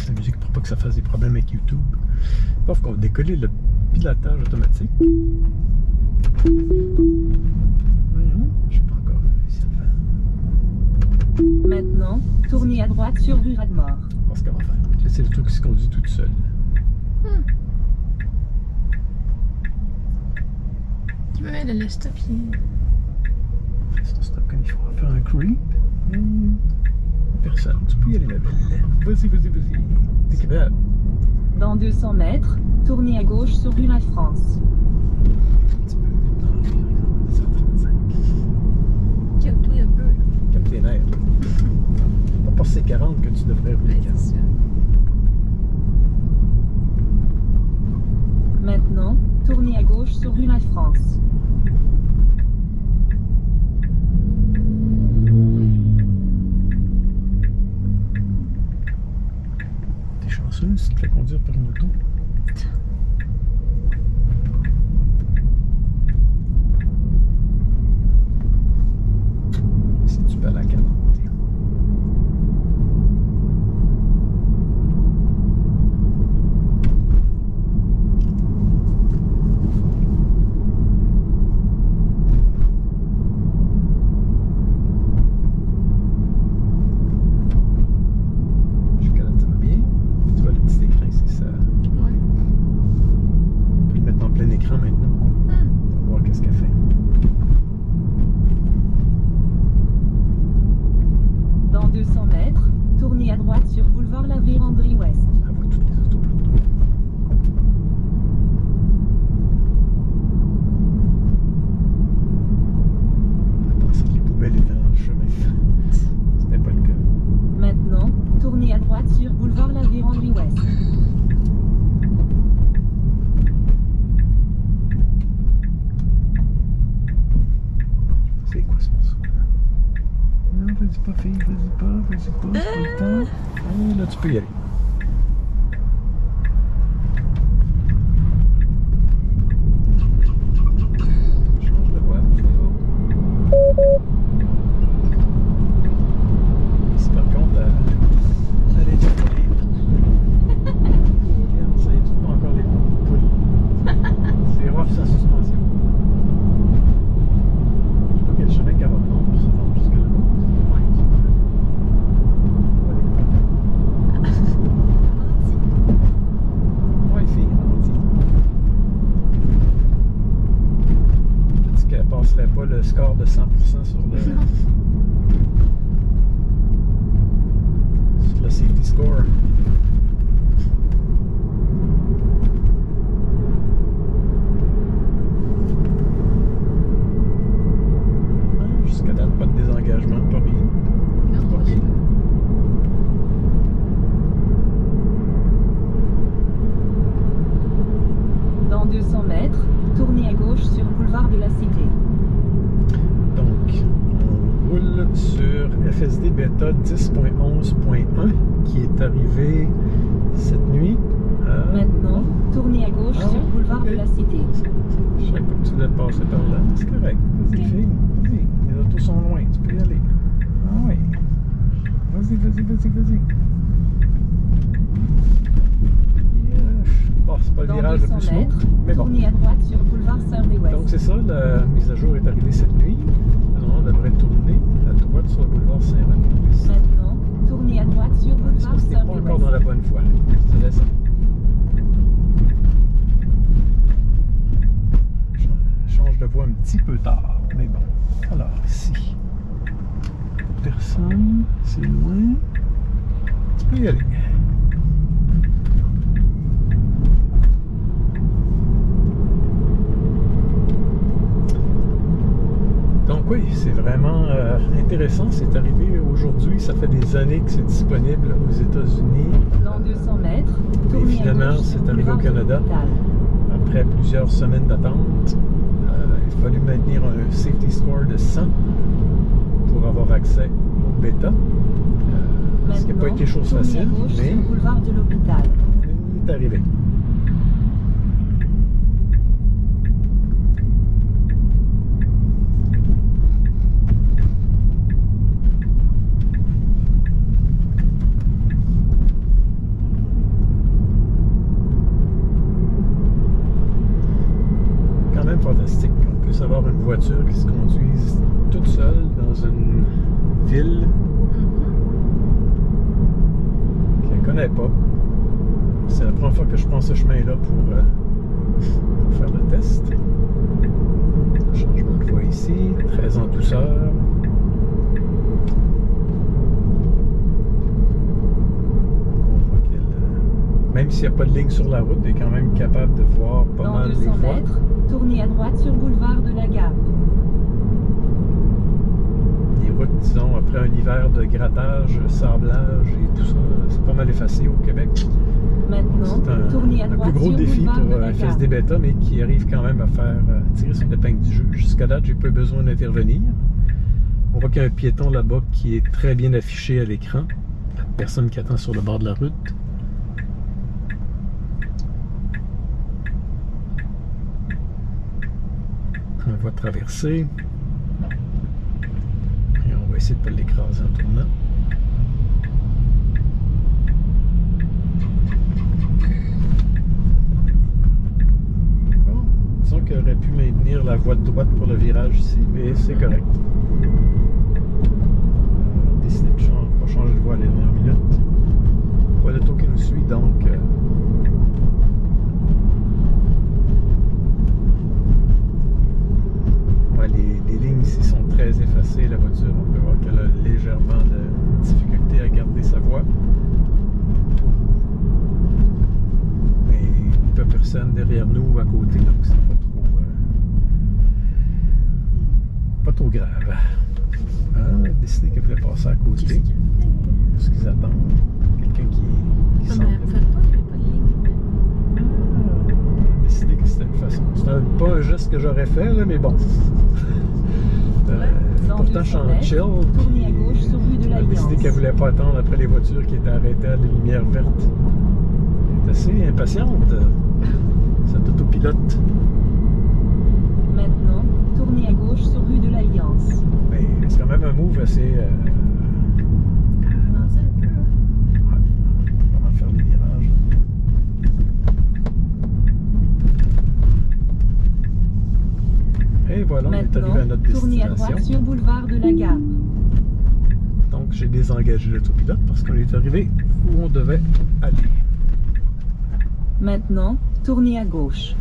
baisse la musique pour pas que ça fasse des problèmes avec YouTube. Sauf qu'on va décoller le pilotage automatique. Je suis pas encore réussi à le faire. Maintenant, tournez à droite sur rue Rademort. On va voir ce qu'on va faire. Laissez le truc qui se conduit tout seul. Tu peux mettre le stop ici. C'est un stop quand il faut faire un creep. Personne. Tu peux y aller, ma belle. Vas-y, vas-y, vas-y. T'es capable. Dans 200 mètres, tournez à gauche sur rue La France. Un petit peu. Non, oui, regarde. 135. Calme-toi un peu. Comme tes nerfs. Pas passer 40 que tu devrais rouler Ouais, 40. c'est ça. Maintenant, tournez à gauche sur rue La France. T'es chanceux si tu te fais conduire par une auto. Si tu peux aller à 40. Jusqu'à là, ça va bien. Tu vois le petit écran ici, ça. Ouais. On peut le mettre en plein écran maintenant. Pour voir qu'est-ce qu'elle fait. Dans 200 mètres, tournez à droite sur boulevard La Vérandrie Ouest. Elle voit toutes les autos partout. Elle pensait que les poubelles étaient dans le chemin. C'était pas le cas. Maintenant, tournez à droite sur boulevard La Vérandrie Ouest. C'est quoi ce morceau là? Non, vas-y pas, fille, vas-y pas, c'est pas le temps. Ah, là, tu peux y aller. Change de voie, Théo. Si par contre, elle est pas ça y est, pas encore les poules. C'est rough sans suspension. Je sais pas quel chemin qu'elle va prendre pour se rendre jusque là-bas. Ouais, fille, ralentis. Je dis qu'elle passerait pas le score de 100% sur le safety score. Jusqu'à date, pas de désengagement, pas bien. Non, Pas bien. Dans 200 mètres, tournez à gauche sur boulevard de la Cité. Donc, on roule sur FSD Beta 10.11.1 qui est arrivé cette nuit. Maintenant, tournez à gauche Ah sur ouais? boulevard Ok. de la Cité. Je savais pas que tu voulais passer par là. C'est correct. Vas-y, fille. Vas-y. Les autos sont loin. Tu peux y aller. Ah oui. Vas-y, vas-y, vas-y, vas-y. Yeah. Bon, c'est pas le Dans virage le 200 plus smooth, mètres, mais bon. tournez à droite sur boulevard Saint-Louis-Ouest. Donc c'est ça, la mise à jour est arrivée cette nuit. On devrait tourner à droite sur le boulevard Saint-René. Maintenant, tournez à droite sur Je boulevard pense que t'es pas encore dans Saint-Louis-Ouest. la bonne voie. Je te laisse. Change de voie un petit peu tard, mais bon. Alors, ici. Personne, c'est loin. Tu peux y aller. Donc oui, c'est vraiment intéressant. C'est arrivé aujourd'hui. Ça fait des années que c'est disponible aux États-Unis. Dans 200 mètres, Et tournez à finalement, gauche c'est sur arrivé au boulevard de Canada. l'Hôpital. Après plusieurs semaines d'attente, il a fallu maintenir un safety score de 100 pour avoir accès au bêta. Ce qui n'a pas été chose tournez à facile, gauche mais sur boulevard de l'Hôpital. il est arrivé. d'avoir une voiture qui se conduise toute seule dans une ville qu'elle ne connaît pas. C'est la première fois que je prends ce chemin-là pour faire le test. Changement de voie ici, très en douceur. Même s'il n'y a pas de ligne sur la route, il est quand même capable de voir pas mal les voies. Dans 200 mètres, tournez à droite sur boulevard de la Gare. Les routes, disons, après un hiver de grattage, sablage et tout ça, c'est pas mal effacé au Québec. Maintenant, tournez à droite un plus gros sur défi boulevard pour de la Gare. FSD Beta, mais qui arrive quand même à faire tirer sur l'épingle du jeu. Jusqu'à date, j'ai pas besoin d'intervenir. On voit qu'il y a un piéton là-bas qui est très bien affiché à l'écran. La personne qui attend sur le bord de la route. On va traverser. Et on va essayer de ne pas l'écraser en tournant. Bon, disons qu'il aurait pu maintenir la voie de droite pour le virage ici, mais c'est correct. On a décidé de pas changer de voie à la dernière minute. Voilà l'auto qui nous suit, donc... Les lignes ici sont très effacées, la voiture, on peut voir qu'elle a légèrement de difficulté à garder sa voie. Mais il n'y a personne derrière nous ou à côté, donc c'est pas trop grave. Ah, on a décidé qu'elle voulait passer à côté. Qu'est-ce qu'ils attendent? Quelqu'un qui semble... Mais en fait, il n'y avait pas de ligne. On a décidé que c'était une façon. C'était pas un geste que j'aurais fait, là, mais bon. Pourtant, je suis en chill. Tournez à gauche sur rue de Elle a décidé qu'elle voulait pas attendre après les voitures qui étaient arrêtées à la lumière verte. Elle est assez impatiente, cette autopilote. Maintenant, tournez à gauche sur rue de l'Alliance. Mais c'est quand même un move assez... Avancer un peu. Ouais, comment faire les virages. Et voilà, on est Maintenant, arrivé à notre tournez à droite destination. sur boulevard de la Gare. Donc j'ai désengagé l'autopilote parce qu'on est arrivé où on devait aller. Maintenant, tournez à gauche.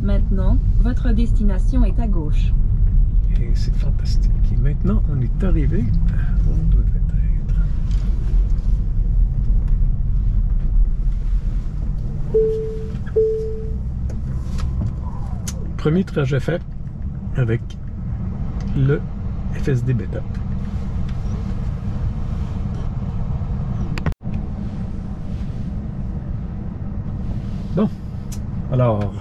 Maintenant, votre destination est à gauche. Et c'est fantastique. Et maintenant, on est arrivé où on devait être. Premier trajet fait avec le FSD Beta. Bon, alors,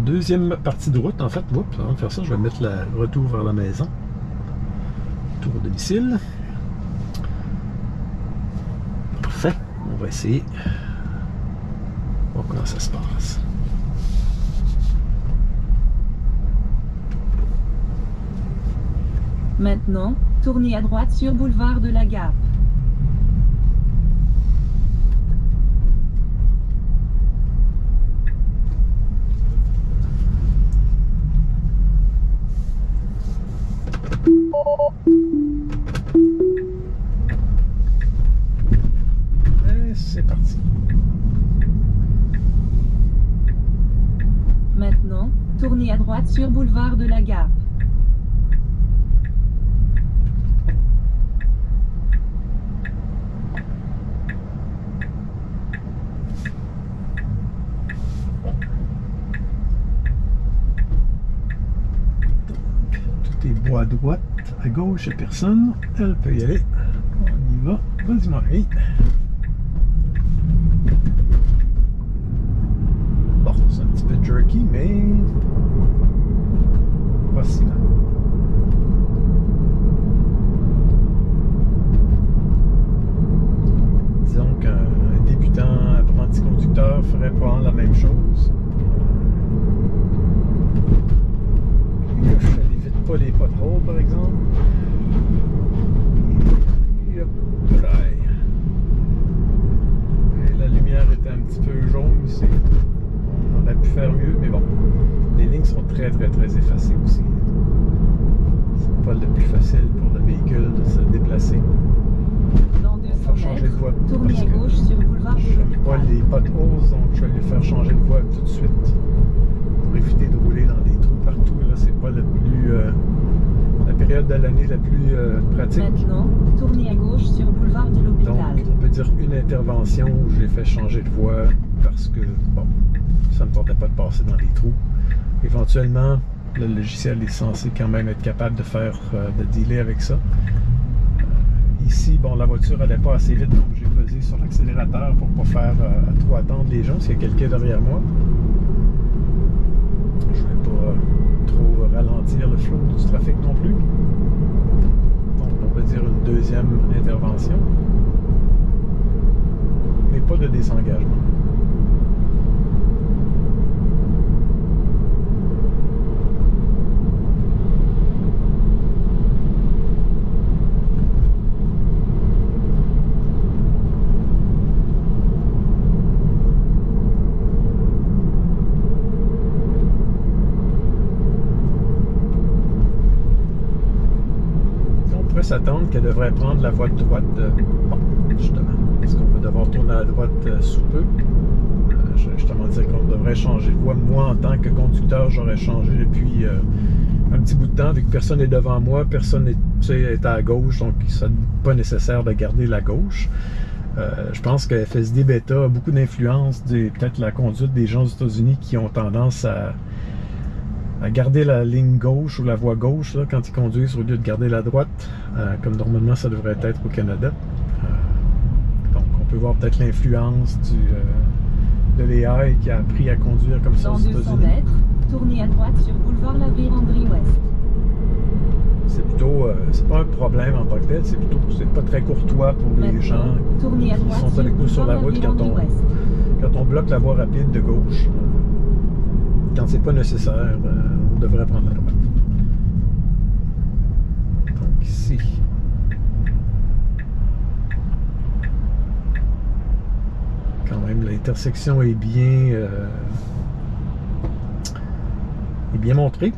deuxième partie de route, en fait. Oups, avant de faire ça, je vais mettre le retour vers la maison. Retour au domicile. Parfait, on va essayer. On va voir comment ça se passe. Maintenant, tournez à droite sur boulevard de la Gare. Et c'est parti. Maintenant, tournez à droite sur boulevard de la Gare. Bois à droite, à gauche, il n'y a personne. Elle peut y aller. On y va. Vas-y, Marie. Bon, c'est un petit peu jerky, mais pas si mal. Disons qu'un débutant apprenti conducteur ferait probablement la même chose. Pas les potholes par exemple. Et la lumière était un petit peu jaune ici. On aurait pu pratique. Maintenant, tournez à gauche sur boulevard de l'Hôpital. Donc, on peut dire une intervention où j'ai fait changer de voie parce que, bon, ça ne me tentait pas de passer dans les trous. Éventuellement, le logiciel est censé quand même être capable de faire, de dealer avec ça. Ici, bon, la voiture n'allait pas assez vite, donc j'ai pesé sur l'accélérateur pour ne pas faire trop attendre les gens, s'il y a quelqu'un derrière moi. Je ne vais pas trop ralentir le flot du trafic non plus. Donc, on va dire une deuxième intervention. Mais pas de désengagement. S'attendre qu'elle devrait prendre la voie de droite. Bon, justement, est-ce qu'on va devoir tourner à droite sous peu? Je vais justement dire qu'on devrait changer de voie. Moi, en tant que conducteur, j'aurais changé depuis un petit bout de temps, vu que personne n'est devant moi, personne n'est à gauche, donc ça n'est pas nécessaire de garder la gauche. Je pense que FSD Beta a beaucoup d'influence, peut-être la conduite des gens aux États-Unis qui ont tendance à garder la ligne gauche ou la voie gauche là, quand ils conduisent au lieu de garder la droite, comme normalement ça devrait être au Canada. Donc on peut voir peut-être l'influence de l'AI qui a appris à conduire comme ça aux États-Unis. Dans 200 mètres, tournez à droite sur boulevard La Vérandrie Ouest. C'est plutôt, c'est pas un problème en tant que tel, c'est plutôt, c'est pas très courtois pour les gens qui sont avec nous sur la route quand on bloque la voie rapide de gauche. Quand c'est pas nécessaire, on devrait prendre la droite. Donc ici. Quand même, l'intersection est bien montrée.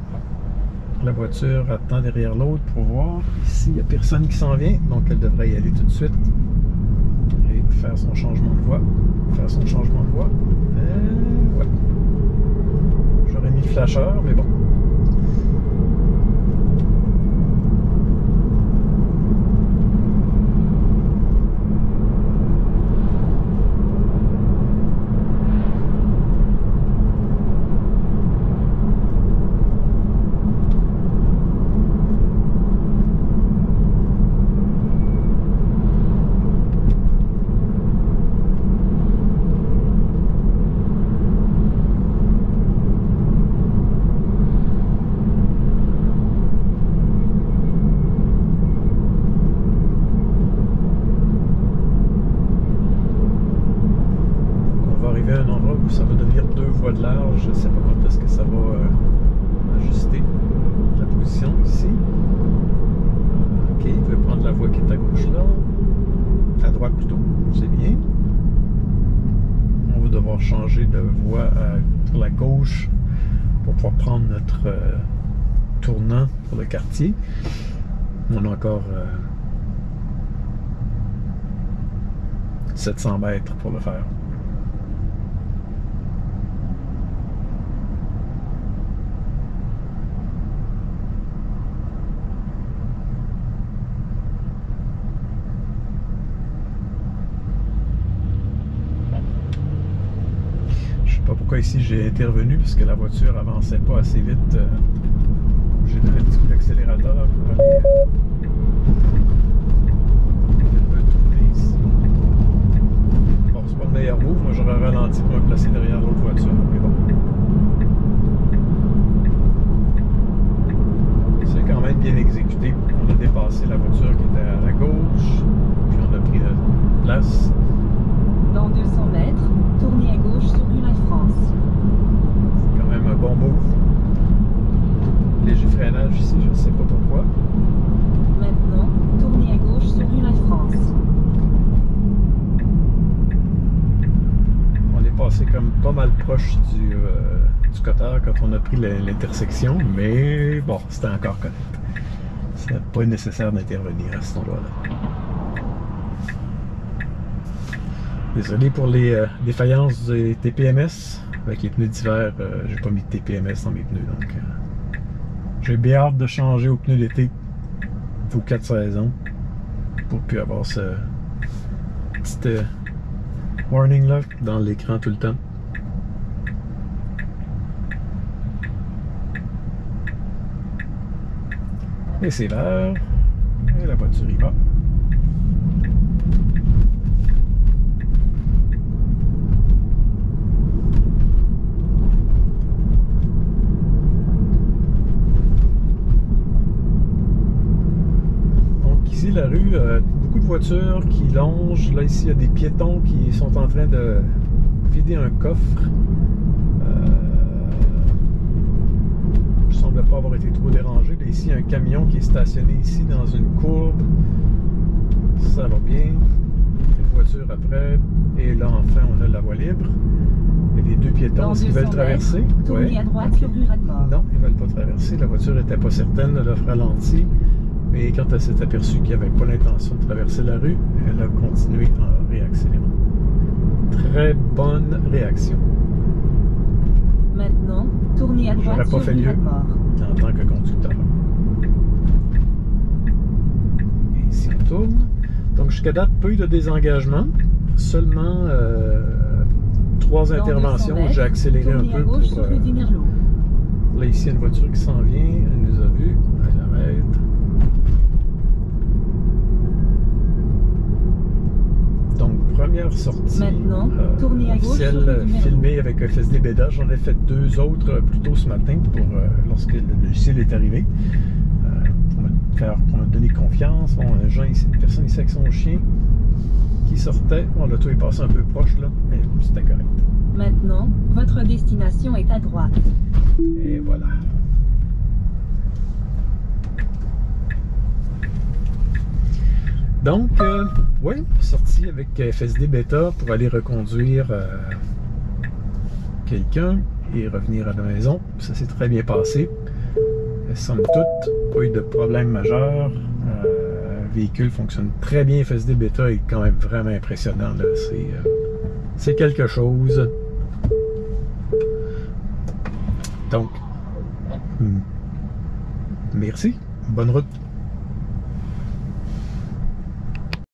La voiture attend derrière l'autre pour voir. Ici, il n'y a personne qui s'en vient, donc elle devrait y aller tout de suite. Et faire son changement de voie. Ouais. J'aurais mis le flasheur, mais bon. Ça va devenir 2 voies de large. Je ne sais pas quand est-ce que ça va ajuster la position ici. Ok, il veut prendre la voie qui est à gauche là. À droite plutôt, c'est bien. On va devoir changer de voie pour la gauche pour pouvoir prendre notre tournant pour le quartier. On a encore 700 mètres pour le faire. Pourquoi ici j'ai intervenu parce que la voiture avançait pas assez vite. J'ai donné un petit coup d'accélérateur pour aller tourner ici. Bon, c'est pas le meilleur move. Moi j'aurais ralenti pour me placer derrière l'autre voiture, mais bon. C'est quand même bien exécuté. On a dépassé la voiture qui était à la gauche, puis on a pris notre place. Dans 200 mètres, tournez à gauche sur rue La France. C'est quand même un bon move. Léger freinage ici, je ne sais pas pourquoi. Maintenant, tournez à gauche sur rue La France. On est passé comme pas mal proche du cutter quand on a pris l'intersection, mais bon, c'était encore correct. C'était pas nécessaire d'intervenir à cet endroit-là. Désolé pour les défaillances des TPMS. Avec les pneus d'hiver, j'ai pas mis de TPMS dans mes pneus, donc j'ai bien hâte de changer aux pneus d'été. ou 4 saisons pour plus avoir ce petit warning là dans l'écran tout le temps. Et c'est vert. Et la voiture y va. Donc ici la rue, beaucoup de voitures qui longent. Là ici il y a des piétons qui sont en train de vider un coffre. Ne semble pas avoir été trop dérangé. Là, ici, un camion qui est stationné ici dans une courbe. Ça va bien. Une voiture après. Et là, enfin, on a la voie libre. Il y a les deux piétons qui veulent traverser. Tournez à droite sur rue Rademort. Non, ils ne veulent pas traverser. La voiture n'était pas certaine de leur ralenti. Mais quand elle s'est aperçue qu'il n'y avait pas l'intention de traverser la rue, elle a continué en réaccélérant. Très bonne réaction. Maintenant, tournez à droite sur rue Rademort. En tant que conducteur. Et ici on tourne. Donc jusqu'à date, peu de désengagement. Seulement 3 interventions. J'ai accéléré un peu pour... Là ici, il y a une voiture qui s'en vient. Elle nous a vus. Elle arrête. Donc première sortie officielle filmée avec FSD Beta. J'en ai fait 2 autres plus tôt ce matin pour lorsque le logiciel est arrivé. Pour me donner confiance. Bon, une personne ici avec son chien qui sortait. Bon, l'auto est passé un peu proche là, mais c'était correct. Maintenant, votre destination est à droite. Et voilà. Donc, oui, sorti avec FSD Beta pour aller reconduire quelqu'un et revenir à la maison. Ça s'est très bien passé. Somme toute, pas eu de problème majeur. Le véhicule fonctionne très bien. FSD Beta est quand même vraiment impressionnant. C'est quelque chose. Donc, merci. Bonne route.